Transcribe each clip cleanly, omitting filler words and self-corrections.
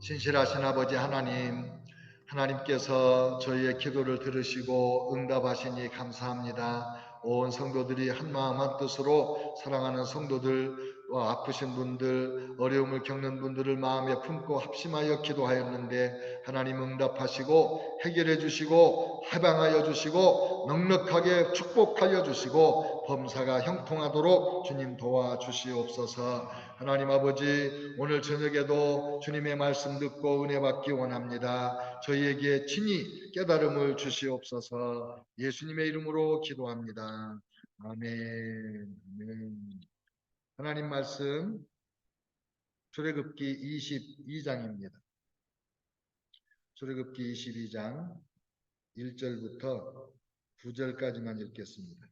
신실하신 아버지 하나님, 하나님께서 저희의 기도를 들으시고 응답하시니 감사합니다. 온 성도들이 한마음 한뜻으로 사랑하는 성도들과 아프신 분들, 어려움을 겪는 분들을 마음에 품고 합심하여 기도하였는데 하나님 응답하시고 해결해 주시고 해방하여 주시고 넉넉하게 축복하여 주시고 범사가 형통하도록 주님 도와주시옵소서. 하나님 아버지, 오늘 저녁에도 주님의 말씀 듣고 은혜 받기 원합니다. 저희에게 친히 깨달음을 주시옵소서. 예수님의 이름으로 기도합니다. 아멘. 아멘. 하나님 말씀 출애굽기 22장입니다. 출애굽기 22장 1절부터 9절까지만 읽겠습니다.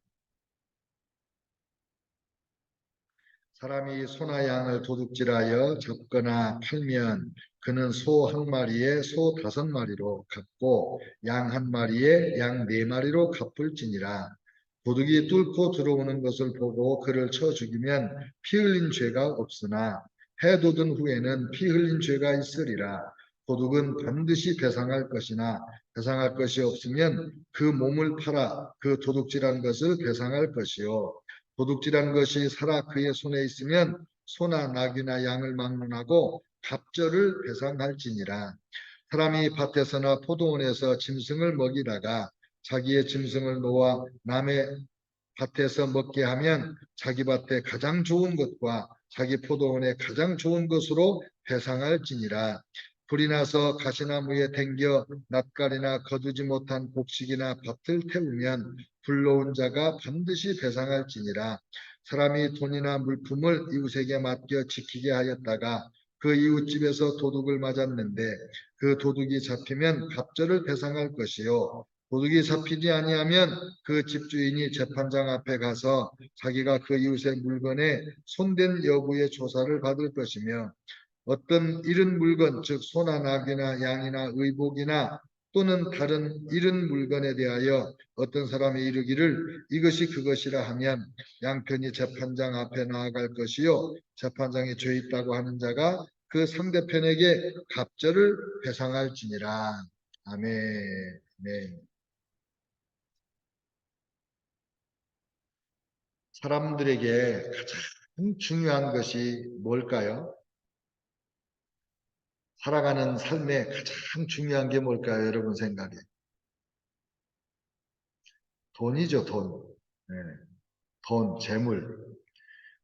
사람이 소나 양을 도둑질하여 잡거나 팔면 그는 소 한 마리에 소 5마리로 갚고 양 한 마리에 양 4마리로 갚을지니라. 도둑이 뚫고 들어오는 것을 보고 그를 쳐 죽이면 피 흘린 죄가 없으나 해 돋은 후에는 피 흘린 죄가 있으리라. 도둑은 반드시 배상할 것이나 배상할 것이 없으면 그 몸을 팔아 그 도둑질한 것을 배상할 것이요. 도둑질한 것이 살아 그의 손에 있으면 소나 낙이나 양을 막론하고 갑절을 배상할지니라. 사람이 밭에서나 포도원에서 짐승을 먹이다가 자기의 짐승을 놓아 남의 밭에서 먹게 하면 자기 밭에 가장 좋은 것과 자기 포도원에 가장 좋은 것으로 배상할지니라. 불이 나서 가시나무에 댕겨 낯가리나 거두지 못한 곡식이나 밭을 태우면 불러온 자가 반드시 배상할지니라. 사람이 돈이나 물품을 이웃에게 맡겨 지키게 하였다가 그 이웃집에서 도둑을 맞았는데 그 도둑이 잡히면 갑절을 배상할 것이요. 도둑이 잡히지 아니하면 그 집주인이 재판장 앞에 가서 자기가 그 이웃의 물건에 손댄 여부의 조사를 받을 것이며 어떤 잃은 물건, 즉 소나 낙이나 양이나 의복이나 또는 다른 잃은 물건에 대하여 어떤 사람이 이르기를 이것이 그것이라 하면 양편이 재판장 앞에 나아갈 것이요 재판장이 죄 있다고 하는 자가 그 상대편에게 갑절을 배상할지니라. 아멘. 네. 사람들에게 가장 중요한 것이 뭘까요? 살아가는 삶에 가장 중요한 게 뭘까요? 여러분 생각에. 돈이죠, 돈. 네. 돈, 재물.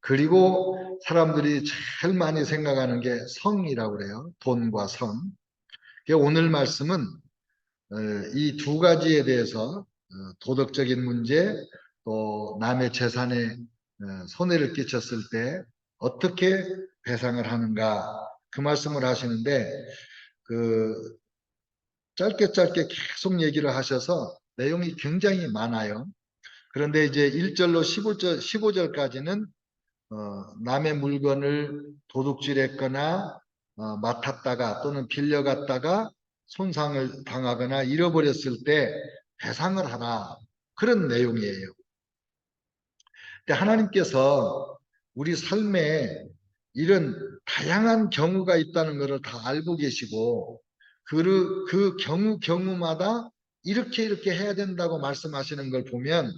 그리고 사람들이 제일 많이 생각하는 게 성이라고 그래요. 돈과 성. 오늘 말씀은 이 두 가지에 대해서 도덕적인 문제, 또 남의 재산에 손해를 끼쳤을 때 어떻게 배상을 하는가 그 말씀을 하시는데 그 짧게 계속 얘기를 하셔서 내용이 굉장히 많아요. 그런데 이제 1절로 15절까지는 남의 물건을 도둑질했거나 맡았다가 또는 빌려갔다가 손상을 당하거나 잃어버렸을 때 배상을 하라. 그런 내용이에요. 근데 하나님께서 우리 삶에 이런 다양한 경우가 있다는 것을 다 알고 계시고 그 경우마다 이렇게 해야 된다고 말씀하시는 걸 보면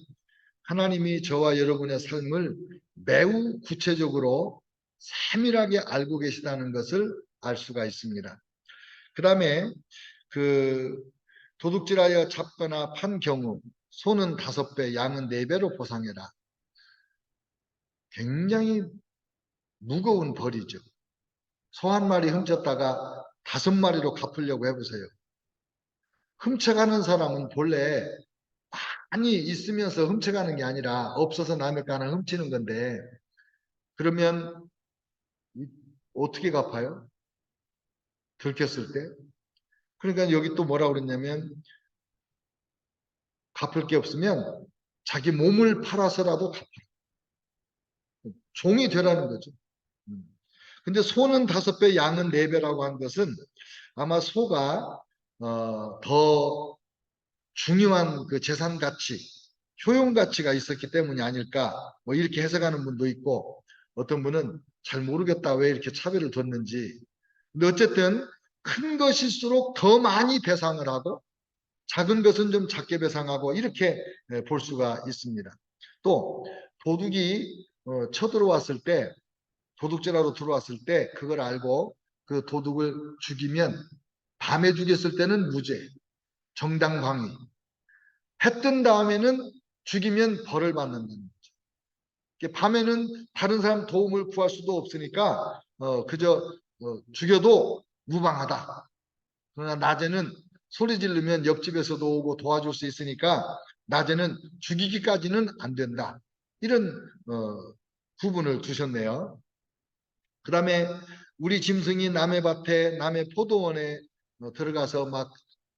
하나님이 저와 여러분의 삶을 매우 구체적으로 세밀하게 알고 계시다는 것을 알 수가 있습니다. 그 다음에 그 도둑질하여 잡거나 판 경우 소는 5배, 양은 4배로 보상해라. 굉장히 무거운 벌이죠. 소 한 마리 훔쳤다가 5마리로 갚으려고 해보세요. 훔쳐가는 사람은 본래 많이 있으면서 훔쳐가는 게 아니라 없어서 남의 거 하나 훔치는 건데 그러면 어떻게 갚아요? 들켰을 때? 그러니까 여기 또 뭐라고 그랬냐면 갚을 게 없으면 자기 몸을 팔아서라도 갚아. 종이 되라는 거죠. 근데 소는 5배, 양은 4배라고 한 것은 아마 소가 더 중요한 그 재산 가치, 효용 가치가 있었기 때문이 아닐까 뭐 이렇게 해석하는 분도 있고 어떤 분은 잘 모르겠다 왜 이렇게 차별을 뒀는지. 근데 어쨌든 큰 것일수록 더 많이 배상을 하고 작은 것은 좀 작게 배상하고 이렇게 볼 수가 있습니다. 또 도둑이 쳐들어왔을 때 도둑질하러 들어왔을 때 그걸 알고 그 도둑을 죽이면 밤에 죽였을 때는 무죄, 정당방위. 해 뜬 다음에는 죽이면 벌을 받는다는 거죠. 밤에는 다른 사람 도움을 구할 수도 없으니까 그저 죽여도 무방하다. 그러나 낮에는 소리 지르면 옆집에서도 오고 도와줄 수 있으니까 낮에는 죽이기까지는 안 된다. 이런 구분을 두셨네요. 그 다음에 우리 짐승이 남의 밭에 남의 포도원에 들어가서 막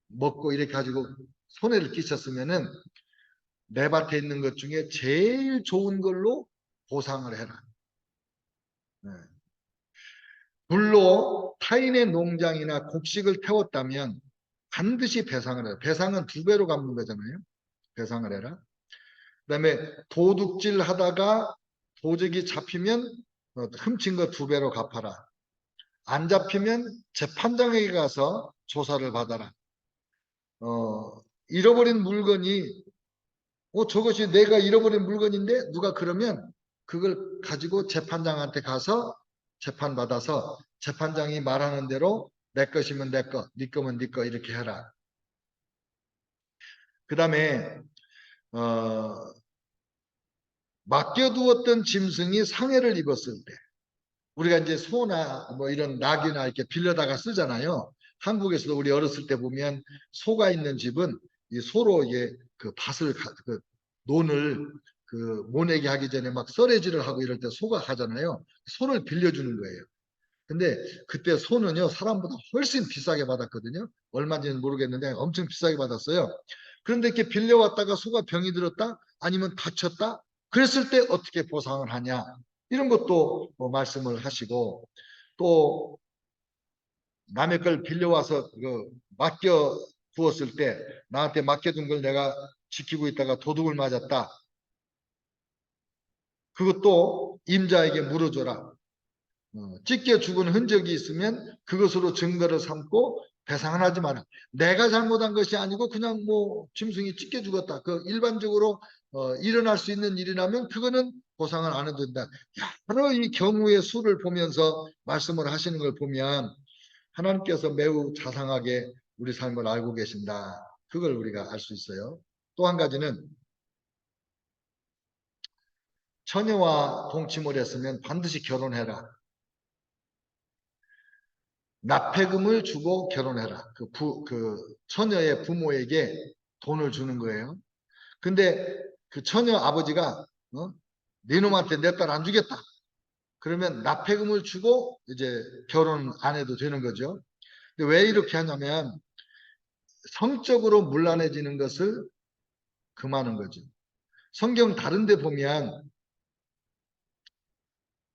먹고 이렇게 가지고 손해를 끼쳤으면은 내 밭에 있는 것 중에 제일 좋은 걸로 보상을 해라. 네. 불로 타인의 농장이나 곡식을 태웠다면 반드시 배상을 해라. 배상은 2배로 갚는 거잖아요. 배상을 해라. 그다음에 도둑질 하다가 도적이 잡히면 훔친 거 2배로 갚아라. 안 잡히면 재판장에게 가서 조사를 받아라. 잃어버린 물건이 저것이 내가 잃어버린 물건인데 누가 그러면 그걸 가지고 재판장한테 가서 재판받아서 재판장이 말하는 대로 내 것이면 내 거, 네 거면 네 거 이렇게 해라. 그 다음에 맡겨두었던 짐승이 상해를 입었을 때 우리가 이제 소나 뭐 이런 낙이나 이렇게 빌려다가 쓰잖아요. 한국에서도 우리 어렸을 때 보면 소가 있는 집은 이 소로 이게 그 밭을 그 논을 그 모내기 하기 전에 막 썰애질을 하고 이럴 때 소가 가잖아요. 소를 빌려주는 거예요. 근데 그때 소는요 사람보다 훨씬 비싸게 받았거든요. 얼마인지는 모르겠는데 엄청 비싸게 받았어요. 그런데 이렇게 빌려왔다가 소가 병이 들었다 아니면 다쳤다 그랬을 때 어떻게 보상을 하냐 이런 것도 말씀을 하시고 또 남의 걸 빌려와서 맡겨 두었을 때 나한테 맡겨둔 걸 내가 지키고 있다가 도둑을 맞았다. 그것도 임자에게 물어줘라. 찢겨 죽은 흔적이 있으면 그것으로 증거를 삼고 배상을 하지 마라. 내가 잘못한 것이 아니고 그냥 뭐 짐승이 찢겨 죽었다. 그 일반적으로 일어날 수 있는 일이라면 그거는 보상을 안 해도 된다. 여러 이 경우의 수를 보면서 말씀을 하시는 걸 보면 하나님께서 매우 자상하게 우리 삶을 알고 계신다. 그걸 우리가 알 수 있어요. 또 한 가지는 처녀와 동침을 했으면 반드시 결혼해라. 납폐금을 주고 결혼해라. 그 처녀의 부모에게 돈을 주는 거예요. 근데 그 처녀 아버지가 네 놈한테 내 딸 안 주겠다. 그러면 납폐금을 주고 이제 결혼 안 해도 되는 거죠. 근데 왜 이렇게 하냐면 성적으로 문란해지는 것을 금하는 거죠. 성경 다른 데 보면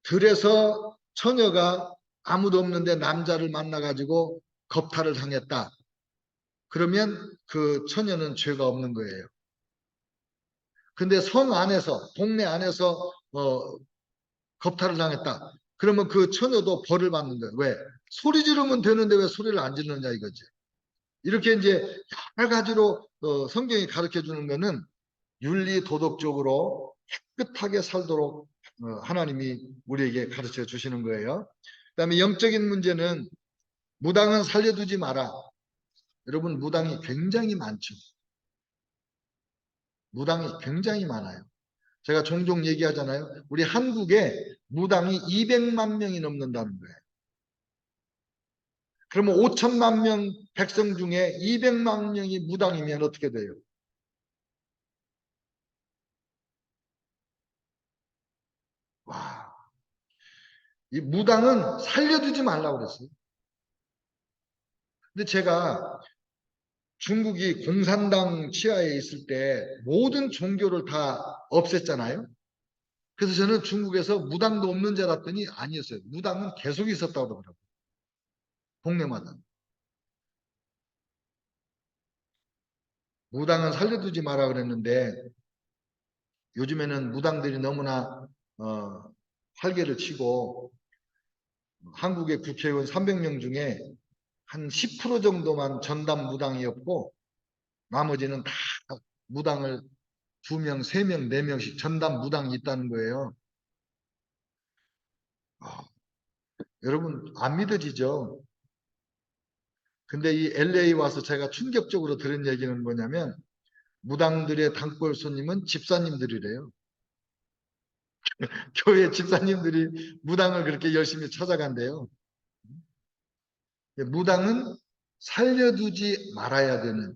들에서 처녀가 아무도 없는데 남자를 만나가지고 겁탈을 당했다. 그러면 그 처녀는 죄가 없는 거예요. 근데 성 안에서, 동네 안에서 겁탈을 당했다. 그러면 그 처녀도 벌을 받는 거예요. 왜? 소리 지르면 되는데 왜 소리를 안 지르느냐 이거지. 이렇게 이제 여러 가지로 성경이 가르쳐 주는 거는 윤리 도덕적으로 깨끗하게 살도록 하나님이 우리에게 가르쳐 주시는 거예요. 그다음에 영적인 문제는 무당은 살려두지 마라. 여러분 무당이 굉장히 많죠. 무당이 굉장히 많아요. 제가 종종 얘기하잖아요. 우리 한국에 무당이 200만 명이 넘는다는 거예요. 그러면 5천만 명 백성 중에 200만 명이 무당이면 어떻게 돼요? 와, 이 무당은 살려두지 말라고 그랬어요. 근데 제가 중국이 공산당 치하에 있을 때 모든 종교를 다 없앴잖아요. 그래서 저는 중국에서 무당도 없는 줄 알았더니 아니었어요. 무당은 계속 있었다고 그러더라고요. 동네마다. 무당은 살려두지 마라 그랬는데 요즘에는 무당들이 너무나 활개를 치고 한국의 국회의원 300명 중에 한 10% 정도만 전담 무당이었고 나머지는 다 무당을 2명, 3명, 4명씩 전담 무당이 있다는 거예요. 여러분 안 믿어지죠? 근데 이 LA 와서 제가 충격적으로 들은 얘기는 뭐냐면 무당들의 단골 손님은 집사님들이래요. 교회 집사님들이 무당을 그렇게 열심히 찾아간대요. 무당은 살려두지 말아야 되는,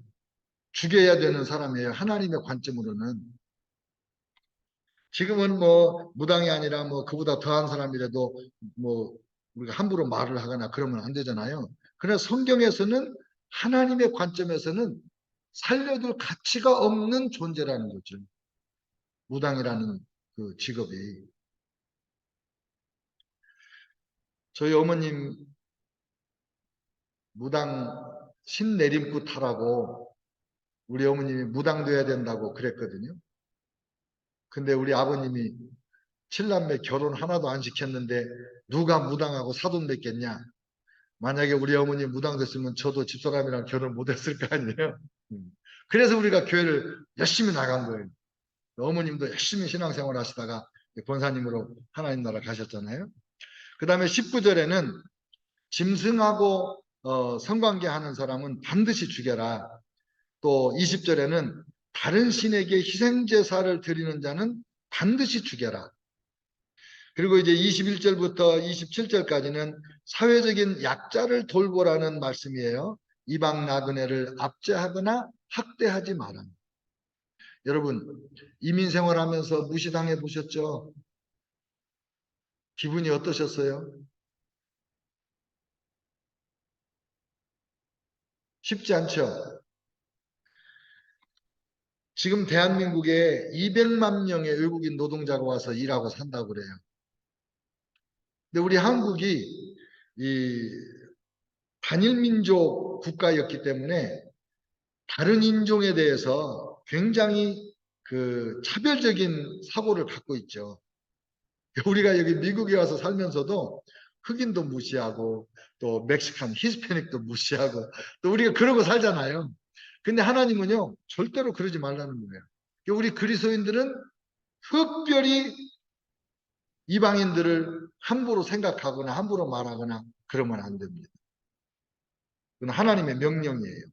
죽여야 되는 사람이에요. 하나님의 관점으로는. 지금은 뭐 무당이 아니라 뭐 그보다 더한 사람이라도 뭐 우리가 함부로 말을 하거나 그러면 안 되잖아요. 그러나 성경에서는 하나님의 관점에서는 살려둘 가치가 없는 존재라는 거죠. 무당이라는 그 직업이. 저희 어머님 무당 신내림굿 하라고 우리 어머님이 무당 돼야 된다고 그랬거든요. 근데 우리 아버님이 칠남매 결혼 하나도 안 시켰는데 누가 무당하고 사돈 맺겠냐? 만약에 우리 어머니 무당 됐으면 저도 집사람이랑 결혼 못 했을 거 아니에요. 그래서 우리가 교회를 열심히 나간 거예요. 어머님도 열심히 신앙생활 하시다가 권사님으로 하나님 나라 가셨잖아요. 그 다음에 19절에는 짐승하고 성관계하는 사람은 반드시 죽여라. 또 20절에는 다른 신에게 희생제사를 드리는 자는 반드시 죽여라. 그리고 이제 21절부터 27절까지는 사회적인 약자를 돌보라는 말씀이에요. 이방 나그네를 압제하거나 학대하지 마라. 여러분, 이민 생활하면서 무시당해 보셨죠? 기분이 어떠셨어요? 쉽지 않죠? 지금 대한민국에 200만 명의 외국인 노동자가 와서 일하고 산다고 그래요. 근데 우리 한국이 이 단일민족 국가였기 때문에 다른 인종에 대해서 굉장히 그 차별적인 사고를 갖고 있죠. 우리가 여기 미국에 와서 살면서도 흑인도 무시하고 또 멕시칸, 히스패닉도 무시하고 또 우리가 그러고 살잖아요. 근데 하나님은요 절대로 그러지 말라는 거예요. 우리 그리스도인들은 특별히 이방인들을 함부로 생각하거나 함부로 말하거나 그러면 안 됩니다. 그건 하나님의 명령이에요.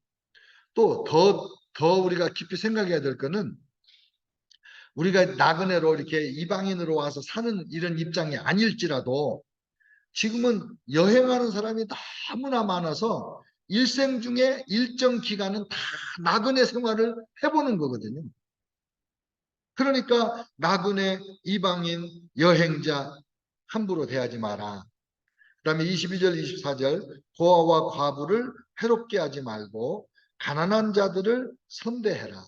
또 더 우리가 깊이 생각해야 될 거는 우리가 나그네로 이렇게 이방인으로 와서 사는 이런 입장이 아닐지라도 지금은 여행하는 사람이 너무나 많아서 일생 중에 일정 기간은 다 나그네 생활을 해보는 거거든요. 그러니까 나그네, 이방인, 여행자 함부로 대하지 마라. 그 다음에 22절, 24절 고아와 과부를 해롭게 하지 말고 가난한 자들을 선대해라.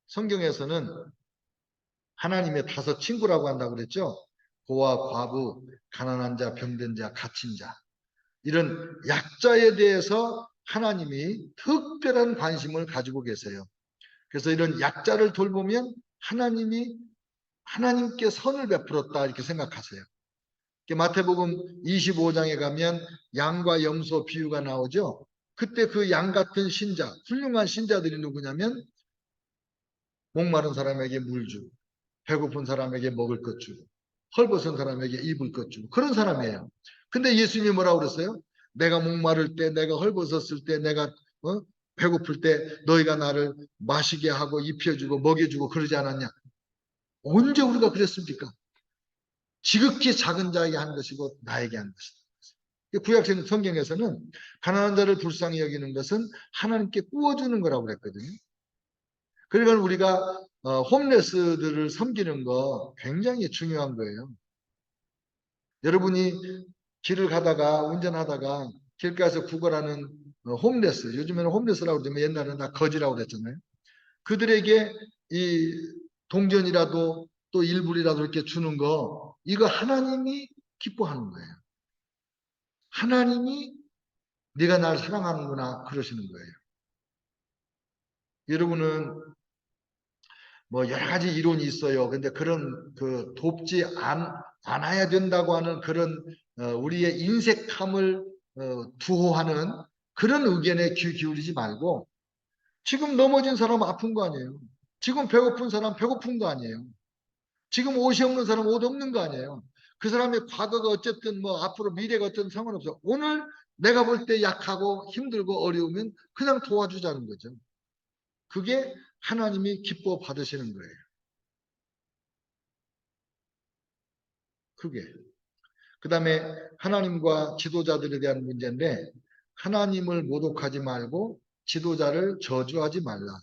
성경에서는 하나님의 5친구라고 한다고 그랬죠. 고아, 과부, 가난한 자, 병든 자, 갇힌 자. 이런 약자에 대해서 하나님이 특별한 관심을 가지고 계세요. 그래서 이런 약자를 돌보면 하나님께 선을 베풀었다 이렇게 생각하세요. 마태복음 25장에 가면 양과 염소 비유가 나오죠. 그때 그 양 같은 신자, 훌륭한 신자들이 누구냐면 목마른 사람에게 물 주고 배고픈 사람에게 먹을 것 주고 헐벗은 사람에게 입을 것 주고 그런 사람이에요. 근데 예수님이 뭐라고 그랬어요? 내가 목마를 때, 내가 헐벗었을 때, 내가 배고플 때 너희가 나를 마시게 하고 입혀주고 먹여주고 그러지 않았냐? 언제 우리가 그랬습니까? 지극히 작은 자에게 한 것이고 나에게 한 것이다. 구약 성경에서는 가난한 자를 불쌍히 여기는 것은 하나님께 구워주는 거라고 그랬거든요. 그러니까 우리가 홈레스들을 섬기는 거 굉장히 중요한 거예요. 여러분이 길을 가다가 운전하다가 길가에서 구걸하는 홈레스, 요즘에는 홈레스라고 그러지만 옛날에는 다 거지라고 그랬잖아요. 그들에게 이 동전이라도 또 일불이라도 이렇게 주는 거 이거 하나님이 기뻐하는 거예요. 하나님이 네가 날 사랑하는구나 그러시는 거예요. 여러분은 뭐 여러 가지 이론이 있어요. 근데 그런 그 돕지 않아야 된다고 하는 그런 우리의 인색함을 두호하는 그런 의견에 귀 기울이지 말고 지금 넘어진 사람 아픈 거 아니에요. 지금 배고픈 사람 배고픈 거 아니에요. 지금 옷이 없는 사람 옷 없는 거 아니에요. 그 사람의 과거가 어쨌든 뭐 앞으로 미래가 어쨌든 상관없어. 오늘 내가 볼 때 약하고 힘들고 어려우면 그냥 도와주자는 거죠. 그게 하나님이 기뻐 받으시는 거예요. 그게. 그 다음에 하나님과 지도자들에 대한 문제인데 하나님을 모독하지 말고 지도자를 저주하지 말라.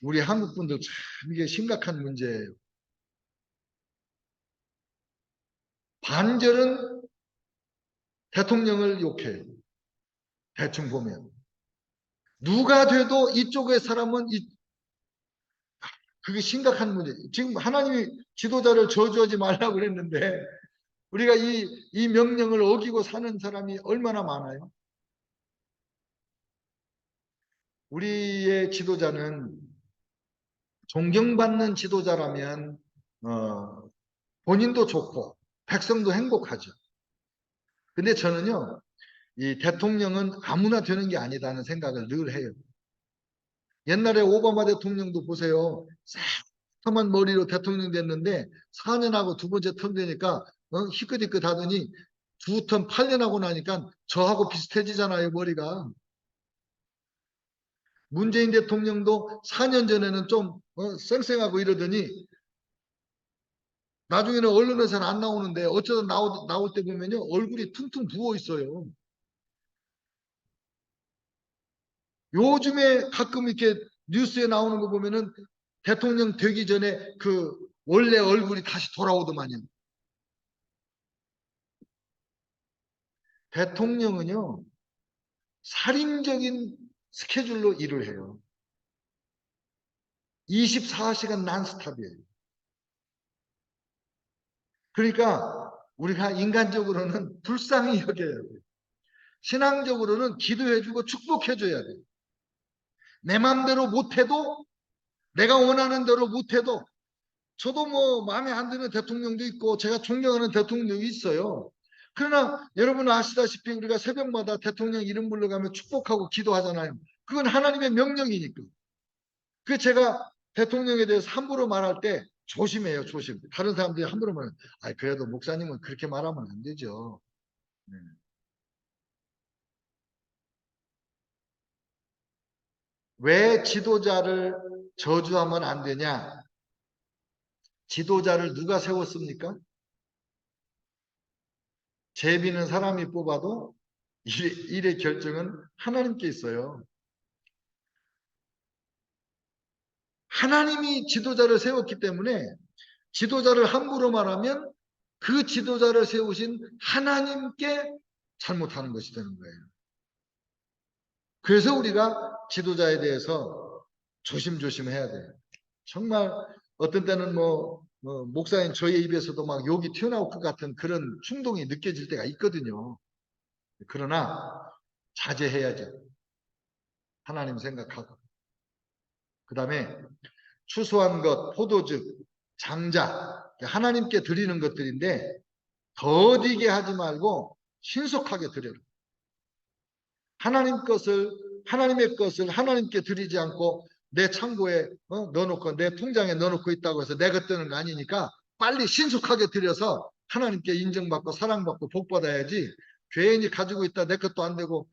우리 한국 분들 참 이게 심각한 문제예요. 반절은 대통령을 욕해요. 대충 보면. 누가 돼도 이쪽의 사람은 그게 심각한 문제. 지금 하나님이 지도자를 저주하지 말라고 그랬는데 우리가 이 명령을 어기고 사는 사람이 얼마나 많아요? 우리의 지도자는 존경받는 지도자라면 본인도 좋고 백성도 행복하죠. 근데 저는요, 이 대통령은 아무나 되는 게 아니다는 생각을 늘 해요. 옛날에 오바마 대통령도 보세요. 새까만 머리로 대통령 됐는데 4년하고 두 번째 턴 되니까 희끗희끗 하더니 두 턴 8년 하고 나니까 저하고 비슷해지잖아요, 머리가. 문재인 대통령도 4년 전에는 좀 쌩쌩하고 이러더니 나중에는 언론에서는 안 나오는데 어쩌다 나올 때 보면요 얼굴이 퉁퉁 부어 있어요. 요즘에 가끔 이렇게 뉴스에 나오는 거 보면은 대통령 되기 전에 그 원래 얼굴이 다시 돌아오더만요. 대통령은요 살인적인 스케줄로 일을 해요. 24시간 난스탑이에요. 그러니까 우리가 인간적으로는 불쌍히 여겨야 돼요. 신앙적으로는 기도해주고 축복해줘야 돼요. 내 마음대로 못해도 내가 원하는 대로 못해도 저도 뭐 마음에 안 드는 대통령도 있고 제가 존경하는 대통령도 있어요. 그러나 여러분 아시다시피 우리가 새벽마다 대통령 이름 불러가며 축복하고 기도하잖아요. 그건 하나님의 명령이니까. 그 제가 대통령에 대해서 함부로 말할 때 조심해요, 조심. 다른 사람들이 함부로 말하면, 아, 그래도 목사님은 그렇게 말하면 안 되죠. 네. 왜 지도자를 저주하면 안 되냐? 지도자를 누가 세웠습니까? 제비는 사람이 뽑아도 일의 결정은 하나님께 있어요. 하나님이 지도자를 세웠기 때문에 지도자를 함부로 말하면 그 지도자를 세우신 하나님께 잘못하는 것이 되는 거예요. 그래서 우리가 지도자에 대해서 조심조심 해야 돼요. 정말 어떤 때는 목사인 저의 입에서도 막 욕이 튀어나올 것 같은 그런 충동이 느껴질 때가 있거든요. 그러나 자제해야죠. 하나님 생각하고. 그 다음에 추수한 것, 포도즙, 장자, 하나님께 드리는 것들인데 더디게 하지 말고 신속하게 드려라. 하나님의 것을 하나님께 드리지 않고 내 창고에 넣어놓고 내 통장에 넣어놓고 있다고 해서 내가 뜨는 거 아니니까 빨리 신속하게 드려서 하나님께 인정받고 사랑받고 복받아야지 괜히 가지고 있다 내 것도 안 되고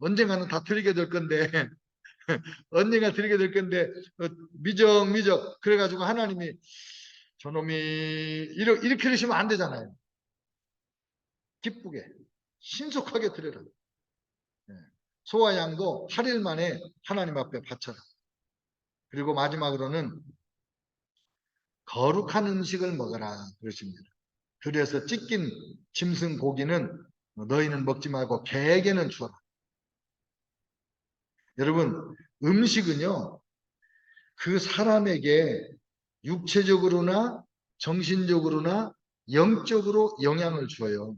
언젠가는 다 드리게 될 건데 언젠가 드리게 될 건데 미적미적 그래가지고 하나님이 저놈이 이렇게 그러시면 안 되잖아요. 기쁘게 신속하게 드려라. 예. 소와 양도 8일 만에 하나님 앞에 바쳐라. 그리고 마지막으로는 거룩한 음식을 먹어라 그러십니다. 그래서 찢긴 짐승 고기는 너희는 먹지 말고 개에게는 주어라. 여러분 음식은요 그 사람에게 육체적으로나 정신적으로나 영적으로 영향을 줘요.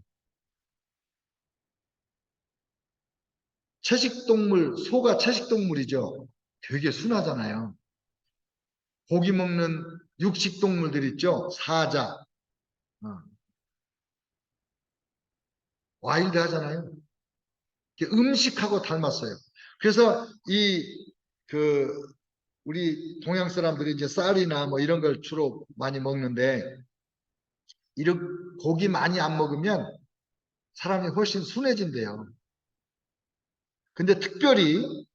채식동물, 소가 채식동물이죠. 되게 순하잖아요. 고기 먹는 육식동물들 있죠. 사자, 와일드 하잖아요. 음식하고 닮았어요. 그래서 우리 동양 사람들이 이제 쌀이나 뭐 이런 걸 주로 많이 먹는데, 이런 고기 많이 안 먹으면 사람이 훨씬 순해진대요. 근데 특별히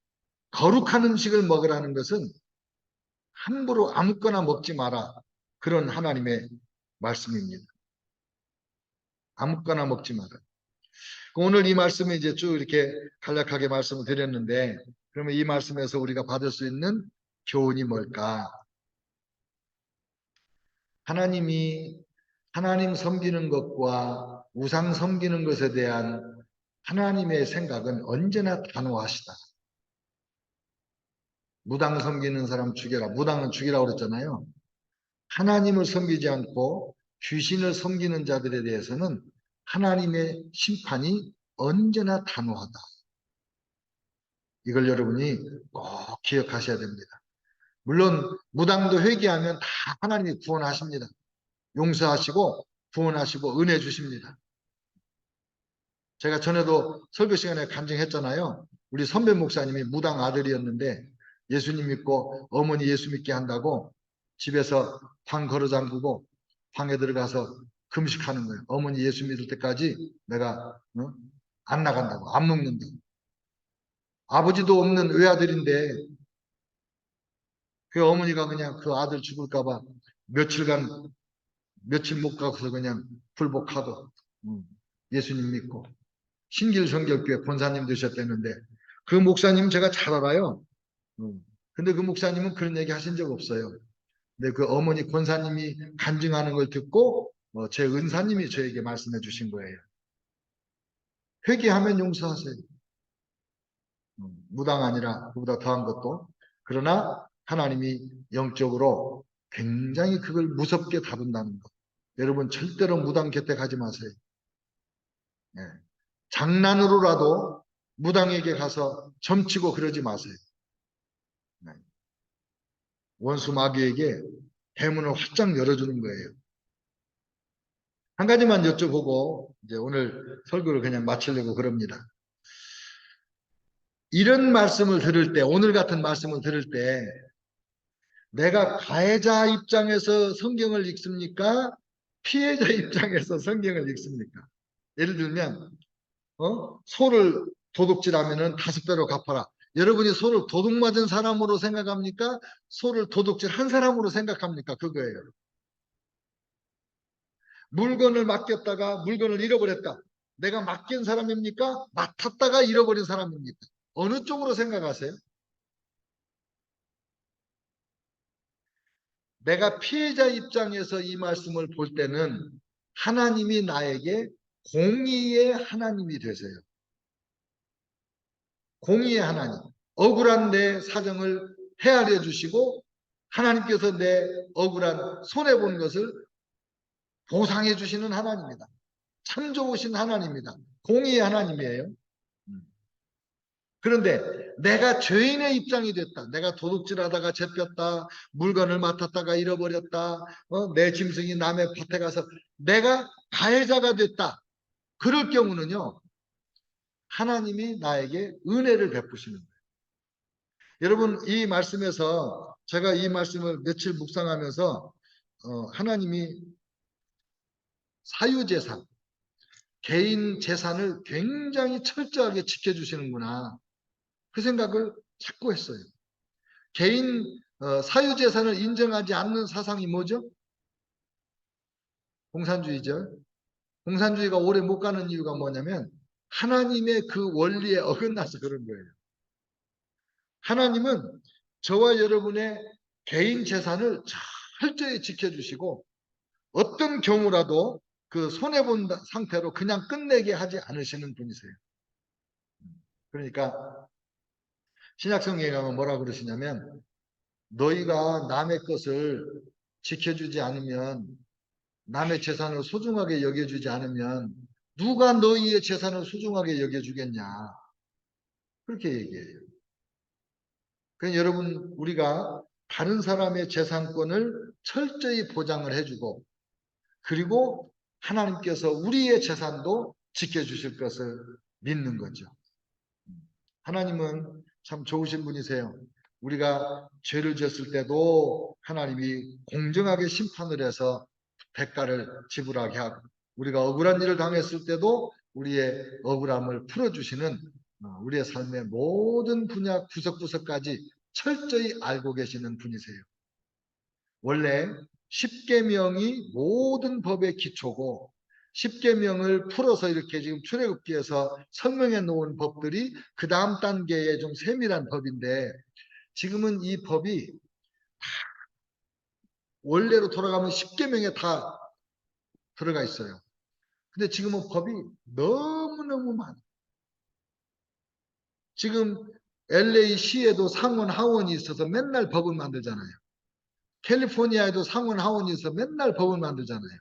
거룩한 음식을 먹으라는 것은 함부로 아무거나 먹지 마라. 그런 하나님의 말씀입니다. 아무거나 먹지 마라. 오늘 이 말씀을 이제 쭉 이렇게 간략하게 말씀을 드렸는데, 그러면 이 말씀에서 우리가 받을 수 있는 교훈이 뭘까? 하나님 섬기는 것과 우상 섬기는 것에 대한 하나님의 생각은 언제나 단호하시다. 무당 섬기는 사람 죽여라. 무당은 죽이라고 그랬잖아요. 하나님을 섬기지 않고 귀신을 섬기는 자들에 대해서는 하나님의 심판이 언제나 단호하다. 이걸 여러분이 꼭 기억하셔야 됩니다. 물론 무당도 회개하면 다 하나님이 구원하십니다. 용서하시고 구원하시고 은혜 주십니다. 제가 전에도 설교 시간에 간증했잖아요. 우리 선배 목사님이 무당 아들이었는데 예수님 믿고 어머니 예수 믿게 한다고 집에서 방 걸어 잠그고 방에 들어가서 금식하는 거예요. 어머니 예수 믿을 때까지 내가 안 나간다고, 안 먹는다고. 아버지도 없는 외아들인데 그 어머니가 그냥 그 아들 죽을까 봐 며칠 못 가서 그냥 불복하고 예수님 믿고 신길성결교회 권사님 되셨다는데 그 목사님 제가 잘 알아요. 근데 그 목사님은 그런 얘기 하신 적 없어요. 근데 그 어머니 권사님이 간증하는 걸 듣고 제 은사님이 저에게 말씀해 주신 거예요. 회개하면 용서하세요. 무당 아니라 그보다 더한 것도. 그러나 하나님이 영적으로 굉장히 그걸 무섭게 다룬다는 것. 여러분 절대로 무당 곁에 가지 마세요. 네. 장난으로라도 무당에게 가서 점치고 그러지 마세요. 네. 원수 마귀에게 대문을 활짝 열어주는 거예요. 한 가지만 여쭤보고 이제 오늘 설교를 그냥 마치려고 그럽니다. 이런 말씀을 들을 때, 오늘 같은 말씀을 들을 때 내가 가해자 입장에서 성경을 읽습니까? 피해자 입장에서 성경을 읽습니까? 예를 들면 소를 도둑질하면은 5배로 갚아라. 여러분이 소를 도둑 맞은 사람으로 생각합니까? 소를 도둑질 한 사람으로 생각합니까? 그거예요. 물건을 맡겼다가 물건을 잃어버렸다. 내가 맡긴 사람입니까? 맡았다가 잃어버린 사람입니까? 어느 쪽으로 생각하세요? 내가 피해자 입장에서 이 말씀을 볼 때는 하나님이 나에게 공의의 하나님이 되세요. 공의의 하나님. 억울한 내 사정을 헤아려 주시고 하나님께서 내 억울한 손해본 것을 보상해 주시는 하나님입니다. 참 좋으신 하나님입니다. 공의의 하나님이에요. 그런데 내가 죄인의 입장이 됐다. 내가 도둑질하다가 잡혔다. 물건을 맡았다가 잃어버렸다. 내 짐승이 남의 밭에 가서 내가 가해자가 됐다. 그럴 경우는요. 하나님이 나에게 은혜를 베푸시는 거예요. 여러분 이 말씀에서 제가 이 말씀을 며칠 묵상하면서 하나님이 사유재산, 개인 재산을 굉장히 철저하게 지켜주시는구나. 그 생각을 자꾸 했어요. 개인 사유재산을 인정하지 않는 사상이 뭐죠? 공산주의죠. 공산주의가 오래 못 가는 이유가 뭐냐면 하나님의 그 원리에 어긋나서 그런 거예요. 하나님은 저와 여러분의 개인 재산을 철저히 지켜주시고 어떤 경우라도 그 손해본 상태로 그냥 끝내게 하지 않으시는 분이세요. 그러니까 신약성경에 가면 뭐라 그러시냐면 너희가 남의 것을 지켜주지 않으면 남의 재산을 소중하게 여겨주지 않으면 누가 너희의 재산을 소중하게 여겨주겠냐 그렇게 얘기해요. 그러니까 여러분 우리가 다른 사람의 재산권을 철저히 보장을 해주고 그리고 하나님께서 우리의 재산도 지켜주실 것을 믿는 거죠. 하나님은 참 좋으신 분이세요. 우리가 죄를 지었을 때도 하나님이 공정하게 심판을 해서 대가를 지불하게 하고, 우리가 억울한 일을 당했을 때도 우리의 억울함을 풀어주시는 우리의 삶의 모든 분야 구석구석까지 철저히 알고 계시는 분이세요. 원래 십계명이 모든 법의 기초고, 십계명을 풀어서 이렇게 지금 출애굽기에서 설명해 놓은 법들이 그 다음 단계의 좀 세밀한 법인데, 지금은 이 법이 원래로 돌아가면 십계명에 다 들어가 있어요. 근데 지금은 법이 너무너무 많아요. 지금 LA시에도 상원 하원이 있어서 맨날 법을 만들잖아요. 캘리포니아에도 상원 하원이 있어서 맨날 법을 만들잖아요.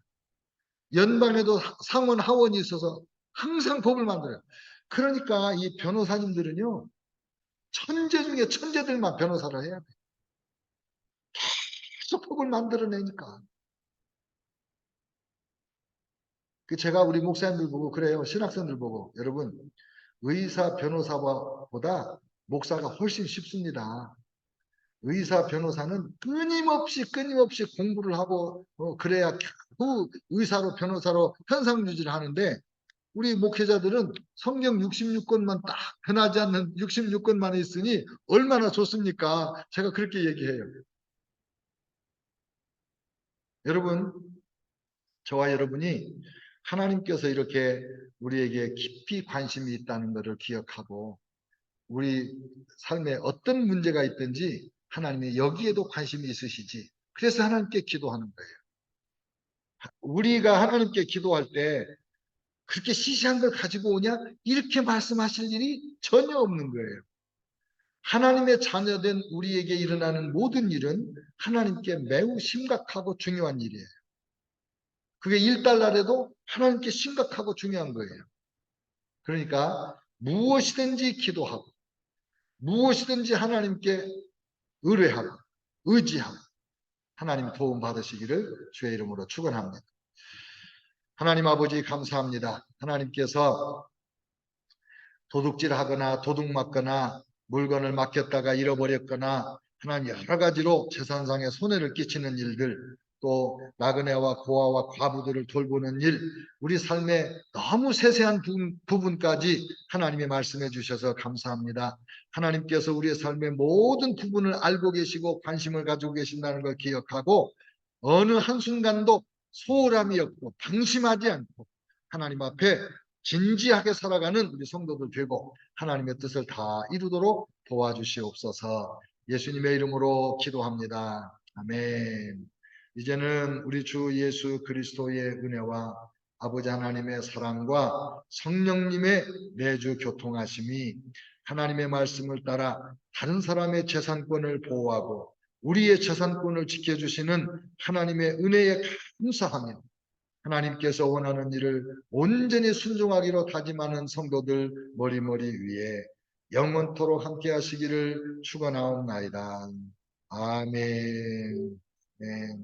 연방에도 상원 하원이 있어서 항상 법을 만들어요. 그러니까 이 변호사님들은요, 천재 중에 천재들만 변호사를 해야 돼. 계속 법을 만들어내니까. 제가 우리 목사님들 보고 그래요. 신학생들 보고, 여러분, 의사 변호사보다 목사가 훨씬 쉽습니다. 의사 변호사는 끊임없이 공부를 하고 그래야 그 의사로 변호사로 현상 유지를 하는데, 우리 목회자들은 성경 66권만 딱 변하지 않는 66권만 있으니 얼마나 좋습니까? 제가 그렇게 얘기해요. 여러분, 저와 여러분이 하나님께서 이렇게 우리에게 깊이 관심이 있다는 것을 기억하고, 우리 삶에 어떤 문제가 있든지 하나님이 여기에도 관심이 있으시지. 그래서 하나님께 기도하는 거예요. 우리가 하나님께 기도할 때 그렇게 시시한 걸 가지고 오냐? 이렇게 말씀하실 일이 전혀 없는 거예요. 하나님의 자녀된 우리에게 일어나는 모든 일은 하나님께 매우 심각하고 중요한 일이에요. 그게 일달날에도 하나님께 심각하고 중요한 거예요. 그러니까 무엇이든지 기도하고, 무엇이든지 하나님께 의뢰하고, 의지하고, 하나님 도움 받으시기를 주의 이름으로 축원합니다. 하나님 아버지 감사합니다. 하나님께서 도둑질하거나 도둑 맞거나 물건을 맡겼다가 잃어버렸거나 하나님 여러 가지로 재산상의 손해를 끼치는 일들, 또 나그네와 고아와 과부들을 돌보는 일, 우리 삶의 너무 세세한 부분까지 하나님이 말씀해 주셔서 감사합니다. 하나님께서 우리의 삶의 모든 부분을 알고 계시고 관심을 가지고 계신다는 걸 기억하고, 어느 한순간도 소홀함이 없고 방심하지 않고 하나님 앞에 진지하게 살아가는 우리 성도들 되고 하나님의 뜻을 다 이루도록 도와주시옵소서. 예수님의 이름으로 기도합니다. 아멘. 이제는 우리 주 예수 그리스도의 은혜와 아버지 하나님의 사랑과 성령님의 내주 교통하심이, 하나님의 말씀을 따라 다른 사람의 재산권을 보호하고 우리의 재산권을 지켜주시는 하나님의 은혜에 감사하며, 하나님께서 원하는 일을 온전히 순종하기로 다짐하는 성도들 머리머리 위에 영원토록 함께 하시기를 축원하옵나이다. 아멘. 네.